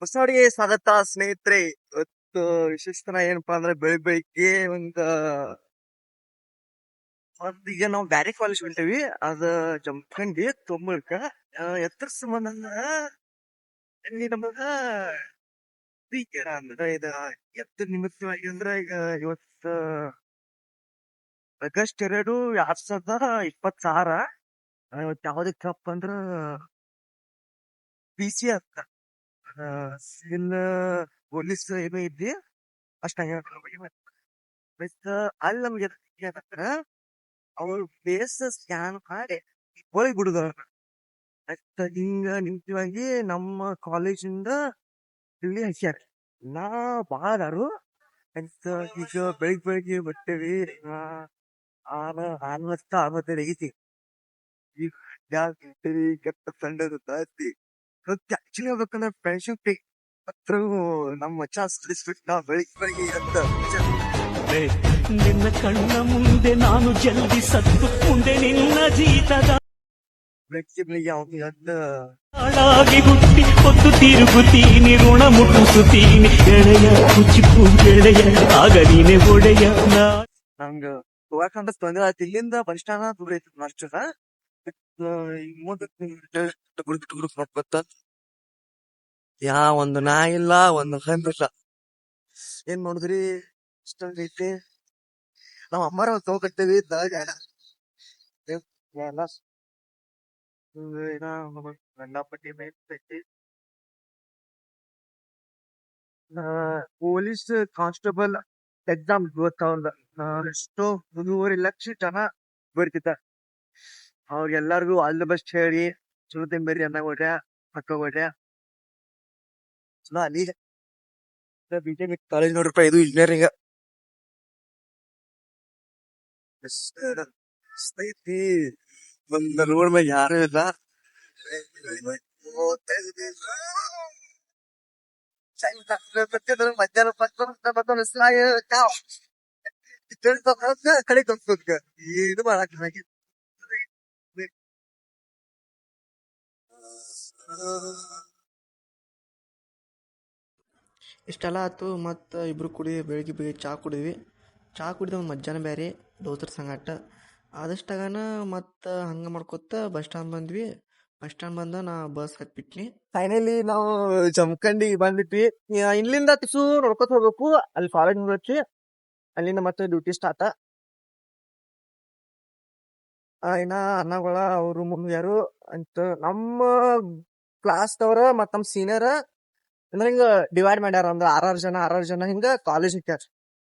ಹೊಸವರಿಗೆ ಸ್ವಾಗತ ಸ್ನೇಹಿತರೆ. ಇವತ್ತು ವಿಶೇಷತನ ಏನಪ್ಪಾ ಅಂದ್ರೆ ಬೆಳಿಗ್ಗೆ ಈಗ ನಾವು ಬ್ಯಾರೆ ಕಾಲೇಜ್ ಹೊಂಟೇವಿ. ಅದ ಜಮಖಂಡಿ ತೊಂಬಳ್ಕ ಎತ್ತರ ಸಂಬಂಧ ಇಲ್ಲಿ ನಮಗ ಅಂದ್ರೆ ಇದ ಎತ್ತರ ನಿಮಿತ್ತವಾಗಿ ಅಂದ್ರ ಈಗ ಇವತ್ತ ಆಗಸ್ಟ್ 2, 2026. ಇವತ್ತು ಯಾವ್ದಕ್ಕಪ್ಪ ಅಂದ್ರ PC ಅಂತ ಸಿವಿಲ್ ಪೊಲೀಸ್ ಏನೋ ಇದ್ದಿ ಅಷ್ಟ ಅಲ್ಲಿ ನಮ್ಗೆ ಅವ್ರ ಫೇಸ್ ಸ್ಕ್ಯಾನ್ ಮಾಡಿ ಒಳಗ್ ಬಿಡುದ ಹಿಂಗ ನಿಂತಿವಾಗಿ ನಮ್ಮ ಕಾಲೇಜಿಂದ ಇಲ್ಲಿ ಹಚ್ಚಾರ. ನಾ ಬಾಳಾರು ಅಂತ ಈಗ ಬೆಳಿಗ್ಗೆ ಬರ್ತೇವಿ. ಆರ್ವತ್ತೈದು ಐತಿ. ಈಗ ಕೆಟ್ಟ ಸಂಡದ ತಾಸ್ತಿ ಆಕ್ಚುಲಿ ಹೇಳ್ಬೇಕಂದ್ರೆ ಫ್ರೆಂಡ್ಶಿಪ್ ಹತ್ರ ನಮ್ಮ ಮಚ್ಚ ಸ್ಲಿಸ್ಬಿಟ್ ನಾ ಬೆಳಿಗ್ಗೆ ಅಂತ ನಿನ್ನ ಕಣ್ಣ ಮುಂದೆ ನಾನು ಜಲ್ದಿ ಸತ್ತು ಮುಂದೆ ನಿನ್ನ ಜೀತದ ಬೆಳಿಗ್ಗೆ ಅಂತ ಹಾಳಾಗಿ ಹುಟ್ಟಿ ಹೊತ್ತು ತಿರುಗುತ್ತೀನಿ ಋಣ ಮುಟ್ಟಿಸುತ್ತೀನಿ ಎಳೆಯ ಕುಚಿಪು ಗೆಳೆಯ ಆಗ ನೀನೆ ಒಡೆಯ. ನಂಗ ಹೋಗಕಂತ ತೊಂದ್ರೆ ಆಯ್ತು. ಇಲ್ಲಿಂದ ಬಸ್ ಸ್ಟ್ಯಾಂಡ್ ದೂರ ಐತಿ ಅಷ್ಟದ. ಒಂದು ನಾ ಇಲ್ಲ ಒಂದು ಇಲ್ಲ. ಏನ್ ಮಾಡುದ್ರಿ ಇಷ್ಟೊಂದ್ ಐತಿ. ನಾವ್ ಅಮ್ಮಾರ ತಗೋಕತ್ತೇವಿ ಗಂಡಾಪಟ್ಟಿ ಐತಿ. ಪೊಲೀಸ್ ಕಾನ್ಸ್ಟೇಬಲ್ ಎಕ್ಸಾಮ್ ಇವತ್ತವಂದ ಎಷ್ಟೋ 1.5 ಲಕ್ಷ ಜನ ಬರ್ತಿದ್ದ. ಅವ್ರಿಗೆಲ್ಲರಿಗೂ ಆಲ್ ದ ಬೆಸ್ಟ್ ಹೇಳಿ ಚಲೋ ತಿಂಬೇರಿ ಅನ್ನ ಕೊಟ್ರ ಪಕ್ಕ ಕೊಟ್ರ ಚಲೋ. ಅಲ್ಲಿ BJP ಕಾಲೇಜ್ ನೋಡ್ರಪ್ಪ, ಇದು ಇಂಜಿನಿಯರಿಂಗ್ ಐತಿ. ಒಂದ್ ರೋಡ್ ಮೇಲೆ ಯಾರು ಇಲ್ಲ. ಮಧ್ಯಾಹ್ನ ಕಡೆ ಇದು ಮಾಡಕ್ ಇಷ್ಟೆಲ್ಲ ಆಯ್ತು. ಮತ್ತು ಇಬ್ರು ಬೆಳಿಗ್ಗೆ ಚಹಾ ಕುಡಿದ್ವಿ. ಚಹಾ ಕುಡಿದ ಮಧ್ಯಾಹ್ನ ಬೇರೆ ದೋಸ್ತರ ಸಂಗಟ ಆದಷ್ಟಾಗನ ಮತ್ತು ಹಂಗೆ ಮಾಡ್ಕೊತ ಬಸ್ ಸ್ಟ್ಯಾಂಡ್ ಬಂದ್ವಿ. ಬಸ್ ಸ್ಟ್ಯಾಂಡ್ ಬಂದ ನಾ ಬಸ್ ಹತ್ಬಿಟ್ನಿ. ಫೈನಲಿ ನಾವು ಜಮಖಂಡಿ ಬಂದ್ಬಿಟ್ವಿ. ಇಲ್ಲಿಂದ ತಿಸು ನೋಡ್ಕೊತ ಹೋಗ್ಬೇಕು. ಅಲ್ಲಿ ಕಾಲೇಜ್ ಮುಗಿಸಿ ಅಲ್ಲಿಂದ ಮತ್ತೆ ಡ್ಯೂಟಿ ಸ್ಟಾರ್ಟ್. ಇನ್ನ ಅಣ್ಣಗಳ ಅವರು ಮುಗಿಯಾರು ಅಂತ ನಮ್ಮ ಕ್ಲಾಸ್ ದವ್ರ ಮತ್ ನಮ್ ಸೀನಿಯರ್ ಅಂದ್ರೆ ಹಿಂಗ ಡಿವೈಡ್ ಮಾಡ್ಯಾರ. ಅಂದ್ರ 6 ಜನ ಹಿಂಗ ಕಾಲೇಜ್ ಇಟ್ಟಾರ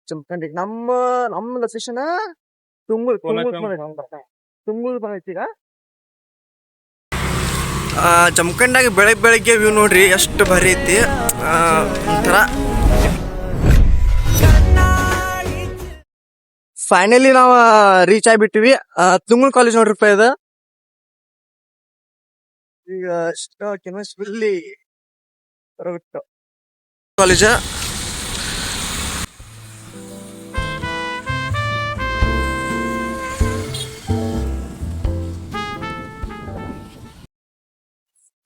ಜಮಖಂಡಿ. ನಮ್ಮ ಲೊಕೇಶನ್ ತುಂಗುಳ್ ಬಂದೈತಿ. ಈಗ ಜಮಖಂಡಾಗ ಬೆಳಗ್ಗೆ ವ್ಯೂ ನೋಡ್ರಿ ಎಷ್ಟು ಭಾರಿ ಐತಿ. ಒಂಥರ ಫೈನಲಿ ನಾವ್ ರೀಚ್ ಆಗ್ಬಿಟ್ಟಿವಿ. ತುಂಗುಳ್ ಕಾಲೇಜ್ ನೋಡ್ರಿಪ್ಪ ಇದು. ಈಗ ಕೆಮಿಸ್ಟ್ರಿ ಕಾಲೇಜ್.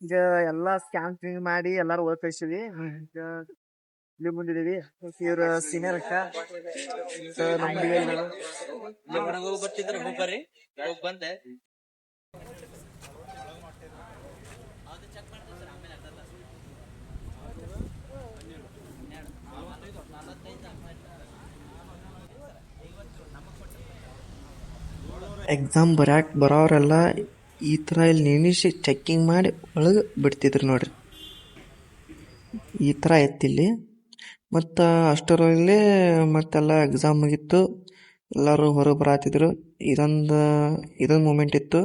ಈಗ ಎಲ್ಲಾ ಸ್ಕ್ಯಾನ್ ಮಾಡಿ ಎಲ್ಲಾರು ವರ್ಕ್ ಕಳ್ಸಿವಿ. ಇಲ್ಲಿ ಮುಂದಿದೀವಿ. ಇವ್ರ ಸೀನಿಯರ್ ಅಕ್ಕ ಎಕ್ಸಾಮ್ ಬರೋರೆಲ್ಲ ಈ ಥರ ಇಲ್ಲಿ ನಿಲ್ಲಿಸಿ ಚೆಕ್ಕಿಂಗ್ ಮಾಡಿ ಒಳಗೆ ಬಿಡ್ತಿದ್ರು ನೋಡ್ರಿ. ಈ ಥರ ಎತ್ತಿಲ್ಲಿ ಮತ್ತು ಅಷ್ಟರಲ್ಲೇ ಮತ್ತೆಲ್ಲ ಎಕ್ಸಾಮ್ ಮುಗಿತ್ತು. ಎಲ್ಲರೂ ಹೊರಗೆ ಬರತ್ತಿದ್ರು. ಇದೊಂದು ಮೂಮೆಂಟ್ ಇತ್ತು.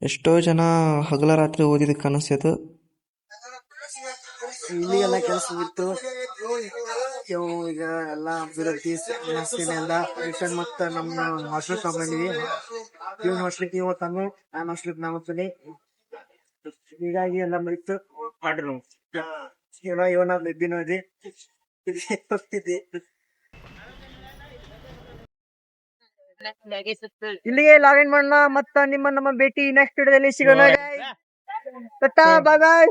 ಎಷ್ಟೋ ಜನ ಹಗಲ ರಾತ್ರಿ ಓದಿದ್ದಕ್ಕೆ ಅನಿಸ್ತಿತ್ತು. ಇಲ್ಲಿ ಎಲ್ಲ ಕೆಲಸ ಇತ್ತು. ಈಗ ಎಲ್ಲ ಮತ್ತ ನಮ್ಮ ಹಾಸ್ಟೆಲ್ ತಗೊಂಡಿವಿ. ಇವ್ನ ಹಾಸ್ಟೆಲ್ಗೆ ಇವತ್ತಾನು ನಾನು ಹಾಸ್ಟೆಲ್ಗೆ ನಾ ಹೋಗ್ತೀನಿ. ಹೀಗಾಗಿ ಎಲ್ಲ ಮುಗಿತು ಮಾಡ್ರಿ ನಾವು. ಇವನ ಬಿನೋದಿ ಹೋಗ್ತಿದ್ದೆ. ಇಲ್ಲಿಗೆ ಲಾಗಿನ್ ಮಾಡೋಣ. ಮತ್ತ ನಮ್ಮ ಭೇಟಿ ನೆಕ್ಸ್ಟ್ ವಿಡಿಯೋದಲ್ಲಿ ಸಿಗೋಣ. ಬಾಯ್ ಬಾಯ್.